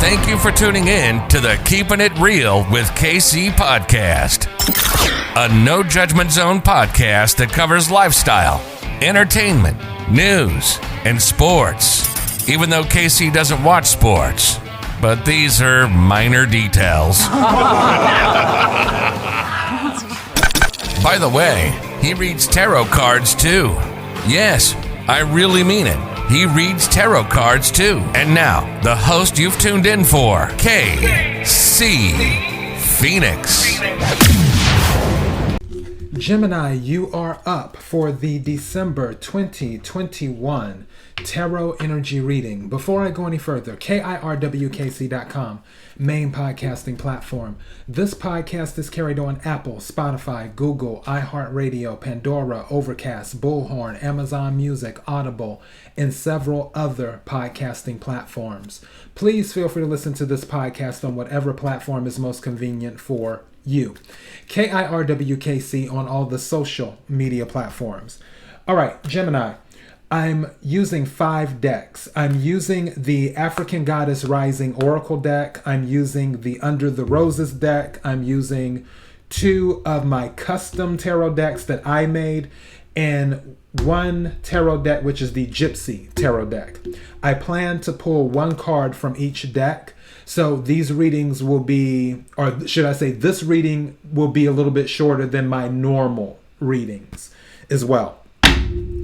Thank you for tuning in to the Keeping It Real with KC podcast, a no judgment zone podcast that covers lifestyle, entertainment, news, and sports. Even though KC doesn't watch sports, but these are minor details. By the way, he reads tarot cards too. Yes, I really mean it. He reads tarot cards too. And now, the host you've tuned in for, KC Phoenix. Gemini, you are up for the December 2021 Tarot Energy Reading. Before I go any further, kirwkc.com, main podcasting platform. This podcast is carried on Apple, Spotify, Google, iHeartRadio, Pandora, Overcast, Bullhorn, Amazon Music, Audible, and several other podcasting platforms. Please feel free to listen to this podcast on whatever platform is most convenient for you. KIRWKC on all the social media platforms. All right, Gemini, I'm using 5 decks. I'm using the African Goddess Rising Oracle deck. I'm using the Under the Roses deck. I'm using 2 of my custom tarot decks that I made, and 1 tarot deck, which is the Gypsy tarot deck. I plan to pull 1 card from each deck. So these readings will be, or should I say this reading will be a little bit shorter than my normal readings as well.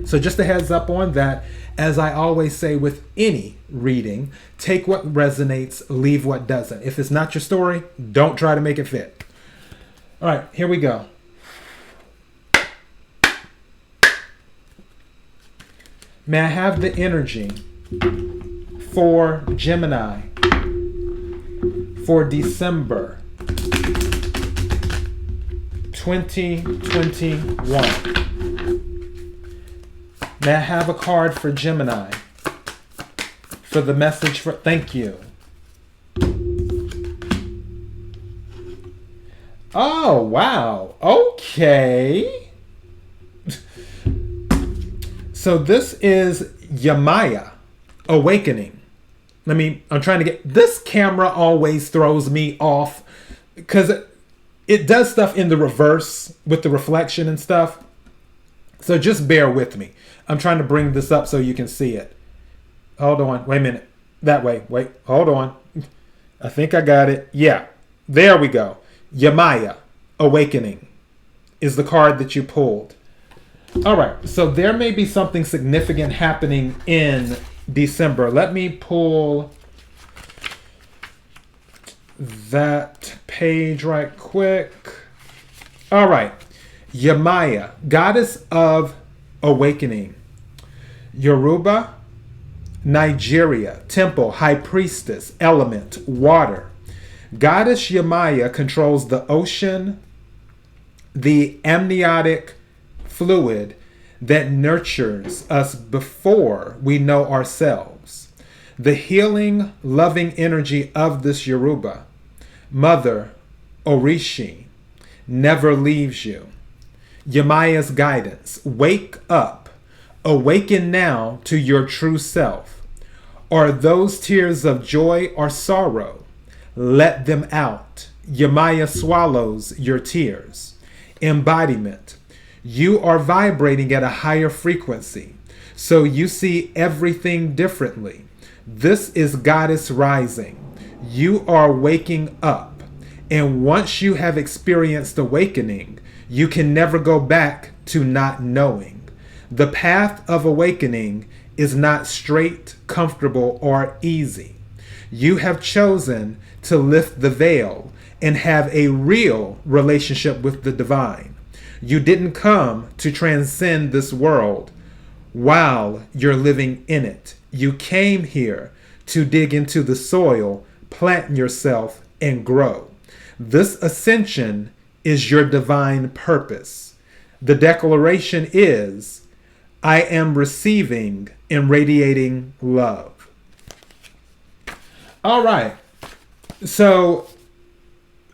So just a heads up on that. As I always say with any reading, take what resonates, leave what doesn't. If it's not your story, don't try to make it fit. All right, here we go. May I have the energy for Gemini for December 2021? May I have a card for Gemini for the message for, thank you. Oh, wow. Okay. So this is Yamaya, Awakening. I'm trying to get, this camera always throws me off because it does stuff in the reverse with the reflection and stuff. So just bear with me. I'm trying to bring this up so you can see it. Hold on. Wait a minute. That way. Wait. Hold on. I think I got it. Yeah. There we go. Yamaya, Awakening is the card that you pulled. All right. So there may be something significant happening in December. Let me pull that page right quick. All right. Yamaya, Goddess of Awakening. Yoruba, Nigeria, Temple, High Priestess, Element, Water. Goddess Yamaya controls the ocean, the amniotic fluid that nurtures us before we know ourselves. The healing, loving energy of this Yoruba, Mother Orishi, never leaves you. Yamaya's guidance. Wake up. Awaken now to your true self. Are those tears of joy or sorrow? Let them out. Yamaya swallows your tears. Embodiment. You are vibrating at a higher frequency, so you see everything differently. This is Goddess Rising. You are waking up. And once you have experienced awakening, you can never go back to not knowing. The path of awakening is not straight, comfortable, or easy. You have chosen to lift the veil and have a real relationship with the divine. You didn't come to transcend this world while you're living in it. You came here to dig into the soil, plant yourself, and grow. This ascension is your divine purpose. The declaration is, I am receiving and radiating love. All right. So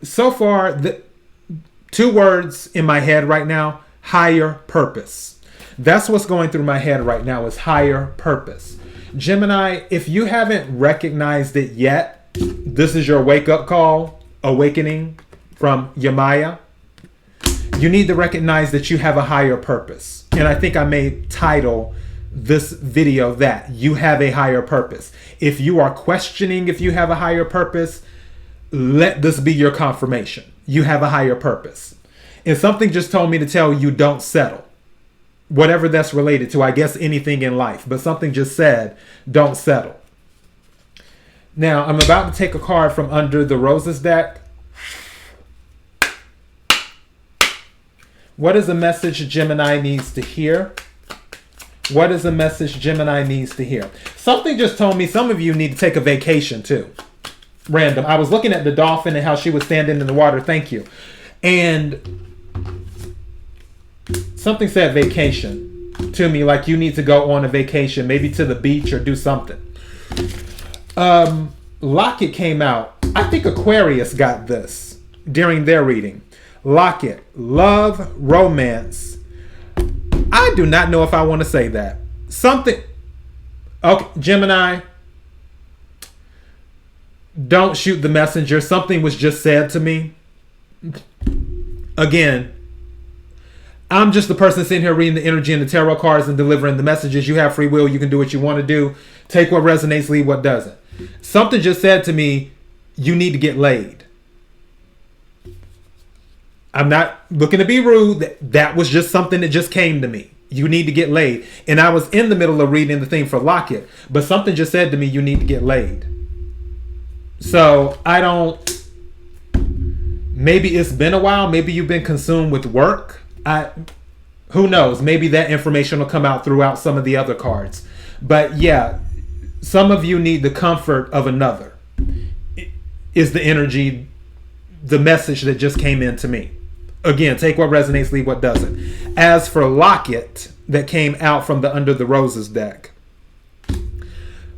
far, the 2 words in my head right now, higher purpose. That's what's going through my head right now is higher purpose. Gemini, if you haven't recognized it yet, this is your wake-up call, awakening from Yemaya. You need to recognize that you have a higher purpose. And I think I may title this video that you have a higher purpose. If you are questioning if you have a higher purpose, let this be your confirmation. You have a higher purpose. And something just told me to tell you, don't settle. Whatever that's related to, I guess anything in life. But something just said, don't settle. Now, I'm about to take a card from under the Roses deck. What is a message Gemini needs to hear? What is a message Gemini needs to hear? Something just told me some of you need to take a vacation too. Random. I was looking at the dolphin and how she was standing in the water. Thank you. And something said vacation to me, like you need to go on a vacation, maybe to the beach or do something. Locket came out. I think Aquarius got this during their reading. Locket, love, romance. I do not know if I want to say that. Something. Okay, Gemini, don't shoot the messenger. Something was just said to me. Again, I'm just the person sitting here reading the energy and the tarot cards and delivering the messages. You have free will. You can do what you want to do. Take what resonates, leave what doesn't. Something just said to me, you need to get laid. I'm not looking to be rude. That was just something that just came to me. You need to get laid. And I was in the middle of reading the thing for Locket, but something just said to me, you need to get laid. So I don't, maybe it's been a while. Maybe you've been consumed with work. Who knows? Maybe that information will come out throughout some of the other cards. But yeah, some of you need the comfort of another is the energy, the message that just came in to me. Again, take what resonates, leave what doesn't. As for Locket, that came out from the Under the Roses deck.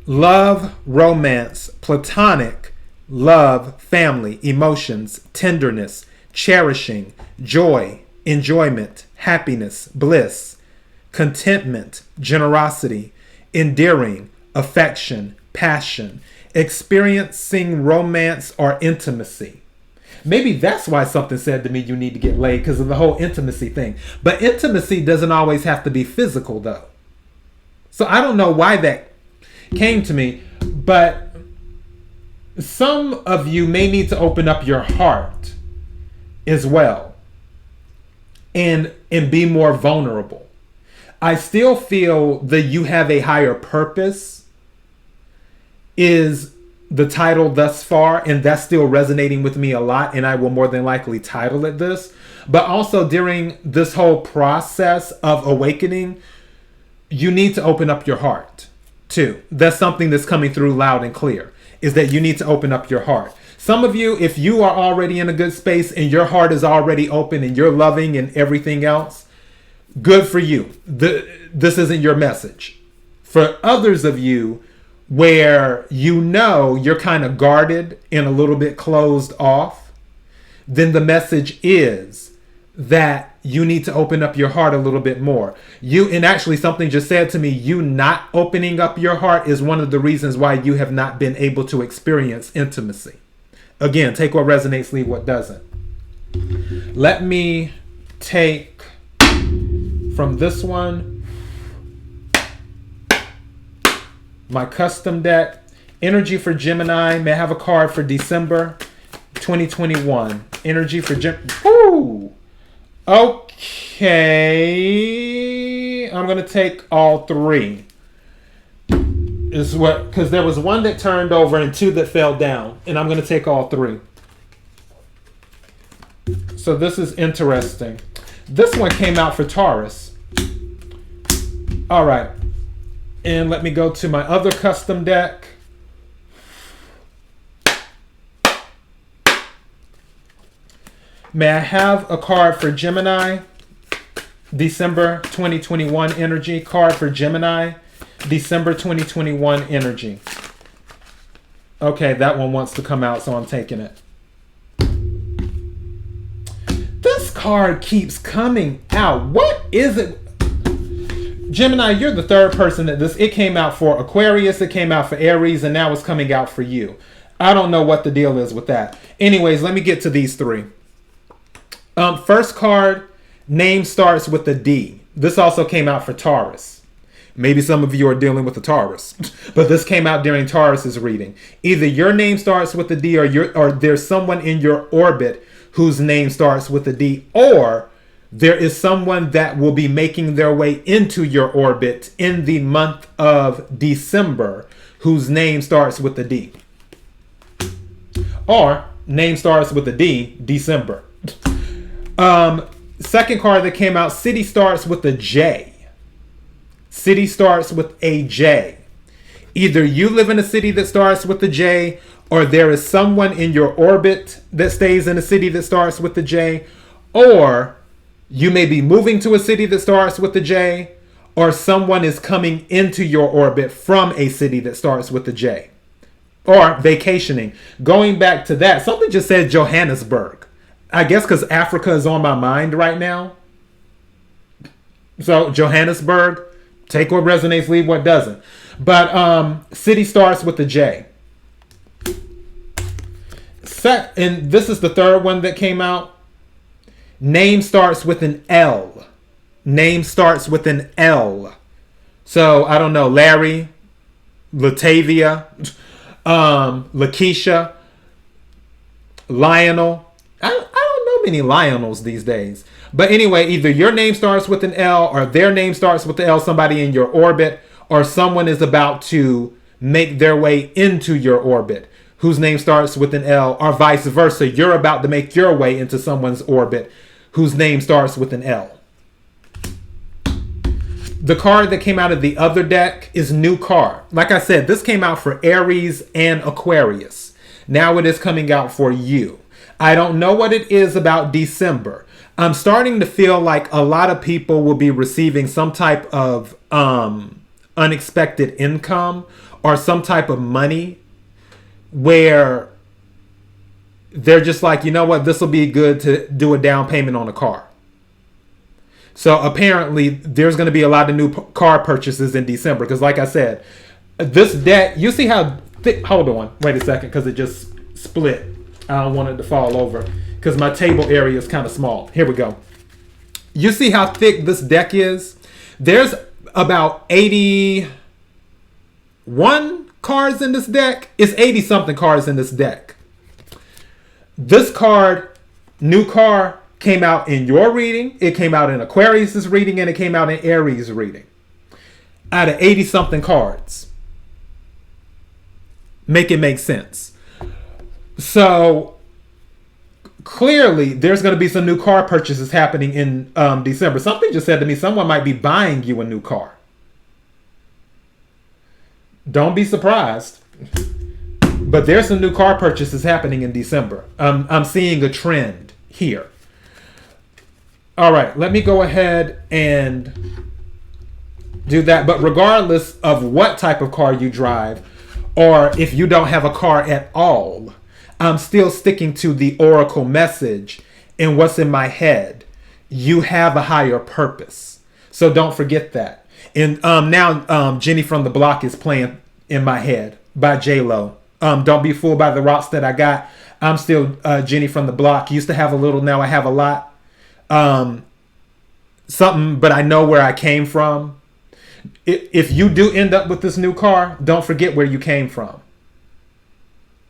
Love, romance, platonic, love, family, emotions, tenderness, cherishing, joy, enjoyment, happiness, bliss, contentment, generosity, endearing, affection, passion, experiencing romance or intimacy. Maybe that's why something said to me, you need to get laid, because of the whole intimacy thing. But intimacy doesn't always have to be physical, though. So I don't know why that came to me, but some of you may need to open up your heart as well and be more vulnerable. I still feel that you have a higher purpose is the title thus far, and that's still resonating with me a lot, and I will more than likely title it this. But also during this whole process of awakening, you need to open up your heart too. That's something that's coming through loud and clear, is that you need to open up your heart. Some of you, if you are already in a good space and your heart is already open and you're loving and everything else, good for you. This isn't your message. For others of you, where you know you're kind of guarded and a little bit closed off, then the message is that you need to open up your heart a little bit more. And actually something just said to me, you not opening up your heart is one of the reasons why you have not been able to experience intimacy. Again, take what resonates, leave what doesn't. Let me take from this one my custom deck. Energy for Gemini. May I have a card for December 2021. Energy for Ooh. Okay. I'm going to take all three. Because there was one that turned over and two that fell down. And I'm going to take all three. So this is interesting. This one came out for Taurus. All right. And let me go to my other custom deck. May I have a card for Gemini? December 2021 energy. Card for Gemini. December 2021 energy. Okay, that one wants to come out, so I'm taking it. This card keeps coming out. What is it? Gemini, you're the third person that it came out for Aquarius, it came out for Aries, and now it's coming out for you. I don't know what the deal is with that. Anyways, let me get to these three. First card, name starts with a D. This also came out for Taurus. Maybe some of you are dealing with the Taurus, but this came out during Taurus's reading. Either your name starts with a D, or there's someone in your orbit whose name starts with a D, or there is someone that will be making their way into your orbit in the month of December whose name starts with a D. Or name starts with a D, December. Second card that came out, city starts with a J. City starts with a J. Either you live in a city that starts with a J, or there is someone in your orbit that stays in a city that starts with a J, or you may be moving to a city that starts with a J, or someone is coming into your orbit from a city that starts with a J. Or vacationing. Going back to that, something just said Johannesburg. I guess because Africa is on my mind right now. So Johannesburg, take what resonates, leave what doesn't. But city starts with a J. And this is the third one that came out. Name starts with an L. Name starts with an L. So I don't know, Larry, Latavia, Lakeisha, Lionel. I don't know many Lionels these days. But anyway, either your name starts with an L or their name starts with the L, somebody in your orbit, or someone is about to make their way into your orbit whose name starts with an L, or vice versa. You're about to make your way into someone's orbit whose name starts with an L. The card that came out of the other deck is new car. Like I said, this came out for Aries and Aquarius. Now it is coming out for you. I don't know what it is about December. I'm starting to feel like a lot of people will be receiving some type of unexpected income or some type of money where they're just like, you know what, this will be good to do a down payment on a car. So apparently there's going to be a lot of new car purchases in December. Because like I said, this deck, you see how thick, hold on, wait a second, because it just split. I don't want it to fall over because my table area is kind of small. Here we go. You see how thick this deck is? There's about 81 cards in this deck. It's 80 something cards in this deck. This card, new car, came out in your reading. It came out in Aquarius's reading, and it came out in Aries' reading. Out of 80 something cards. Make it make sense. So clearly there's going to be some new car purchases happening in December. Something just said to me, someone might be buying you a new car. Don't be surprised. But there's some new car purchases happening in December. I'm seeing a trend here. All right, let me go ahead and do that. But regardless of what type of car you drive, or if you don't have a car at all, I'm still sticking to the oracle message and what's in my head. You have a higher purpose. So don't forget that. And now Jenny from the Block is playing in my head by J-Lo. Don't be fooled by the rocks that I got. I'm still Jenny from the Block. Used to have a little, now I have a lot. Something, but I know where I came from. If you do end up with this new car, don't forget where you came from.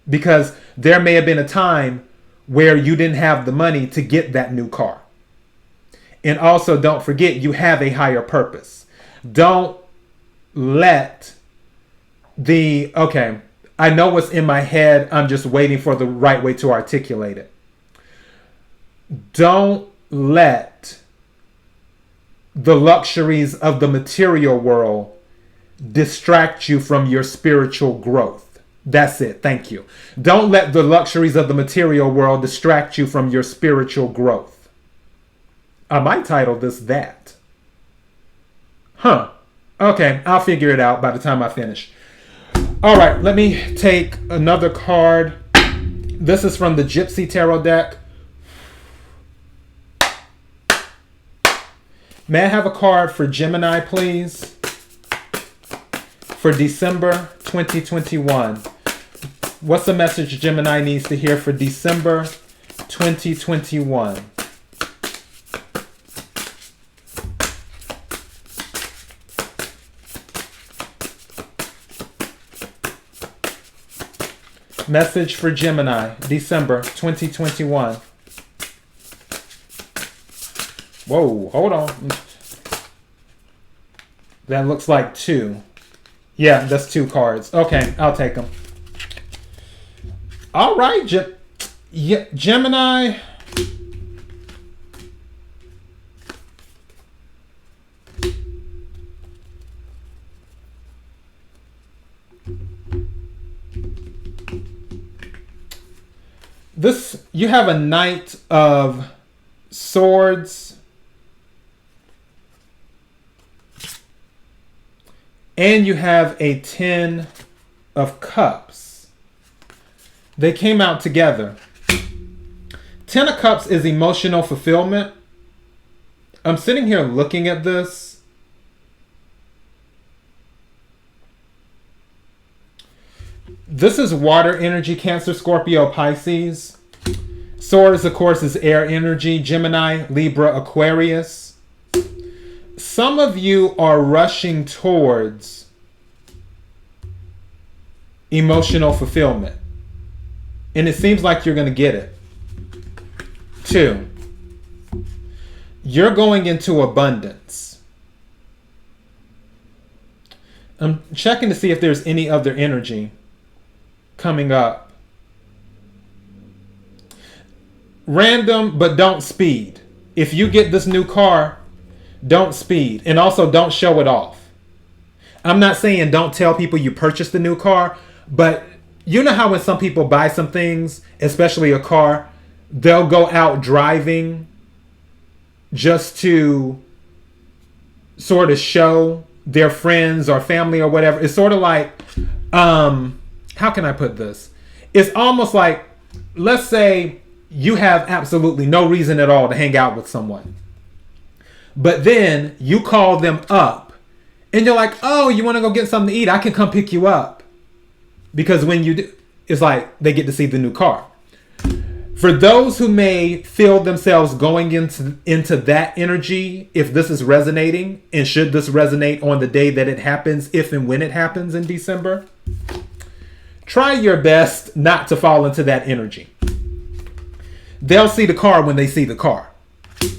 Because there may have been a time where you didn't have the money to get that new car. And also don't forget you have a higher purpose. Don't let okay, I know what's in my head. I'm just waiting for the right way to articulate it. Don't let the luxuries of the material world distract you from your spiritual growth. That's it. Thank you. Don't let the luxuries of the material world distract you from your spiritual growth. I might title this that. Huh. Okay, I'll figure it out by the time I finish. All right, let me take another card. This is from the Gypsy Tarot deck. May I have a card for Gemini, please? For December 2021. What's the message Gemini needs to hear for December 2021? Message for Gemini, December 2021. Whoa, hold on. That looks like 2. Yeah, that's 2 cards. Okay, I'll take them. All right, Gemini. You have a Knight of Swords. And you have a 10 of Cups. They came out together. 10 of Cups is emotional fulfillment. I'm sitting here looking at this. This is water energy, Cancer, Scorpio, Pisces. Swords, of course, is air energy, Gemini, Libra, Aquarius. Some of you are rushing towards emotional fulfillment. And it seems like you're going to get it. 2, you're going into abundance. I'm checking to see if there's any other energy coming up. Random, but don't speed. If you get this new car, don't speed. And also don't show it off. I'm not saying don't tell people you purchased the new car, but you know how when some people buy some things, especially a car, they'll go out driving just to sort of show their friends or family or whatever. It's sort of like, how can I put this? It's almost like, let's say you have absolutely no reason at all to hang out with someone. But then you call them up and you're like, oh, you want to go get something to eat? I can come pick you up. Because when you do, it's like they get to see the new car. For those who may feel themselves going into that energy, if this is resonating, and should this resonate on the day that it happens, if and when it happens in December, try your best not to fall into that energy. They'll see the car when they see the car.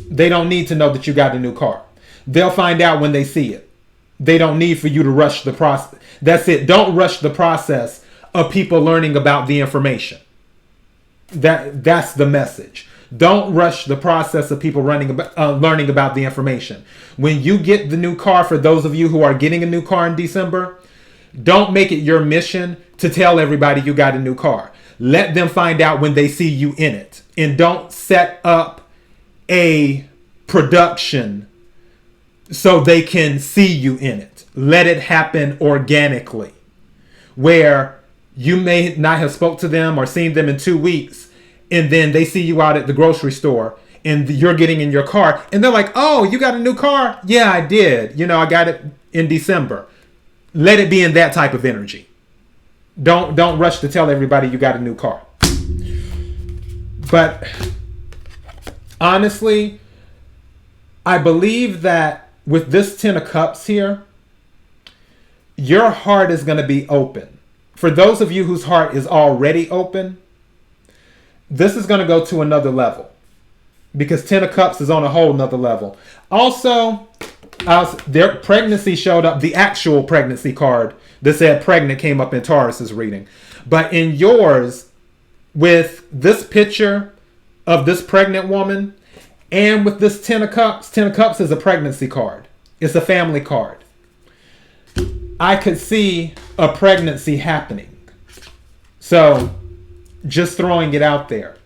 They don't need to know that you got a new car. They'll find out when they see it. They don't need for you to rush the process. That's it. Don't rush the process of people learning about the information. That's the message. Don't rush the process of people learning about the information. When you get the new car, for those of you who are getting a new car in December, don't make it your mission to tell everybody you got a new car. Let them find out when they see you in it. And don't set up a production so they can see you in it. Let it happen organically. Where you may not have spoke to them or seen them in 2 weeks, and then they see you out at the grocery store and you're getting in your car and they're like, oh, you got a new car? Yeah, I did. I got it in December. Let it be in that type of energy. Don't rush to tell everybody you got a new car. But honestly, I believe that with this 10 of Cups here, your heart is going to be open. For those of you whose heart is already open, this is going to go to another level. Because 10 of Cups is on a whole nother level. Also, their pregnancy showed up. The actual pregnancy card that said pregnant came up in Taurus's reading. But in yours, with this picture of this pregnant woman, and with this 10 of Cups is a pregnancy card. It's a family card. I could see a pregnancy happening. So, just throwing it out there.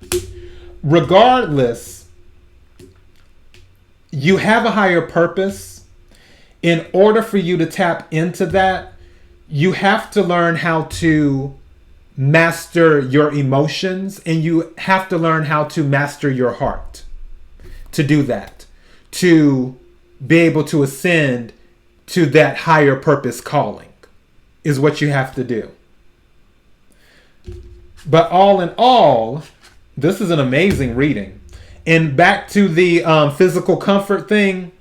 Regardless, you have a higher purpose. In order for you to tap into that, you have to learn how to master your emotions, and you have to learn how to master your heart. To do that, to be able to ascend to that higher purpose calling, is what you have to do. But all in all, this is an amazing reading. And back to the physical comfort thing.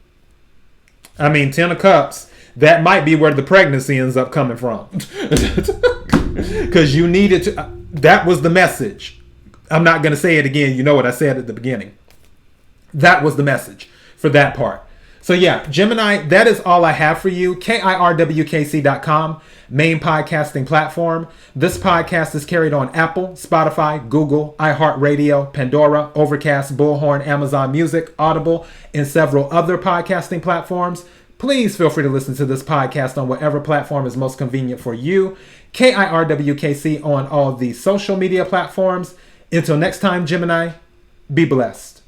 I mean, 10 of Cups, that might be where the pregnancy ends up coming from. Because you needed to, that was the message. I'm not going to say it again. You know what I said at the beginning. That was the message for that part. So yeah, Gemini, that is all I have for you. kirwkc.com, main podcasting platform. This podcast is carried on Apple, Spotify, Google, iHeartRadio, Pandora, Overcast, Bullhorn, Amazon Music, Audible, and several other podcasting platforms. Please feel free to listen to this podcast on whatever platform is most convenient for you. KIRWKC on all the social media platforms. Until next time, Gemini, be blessed.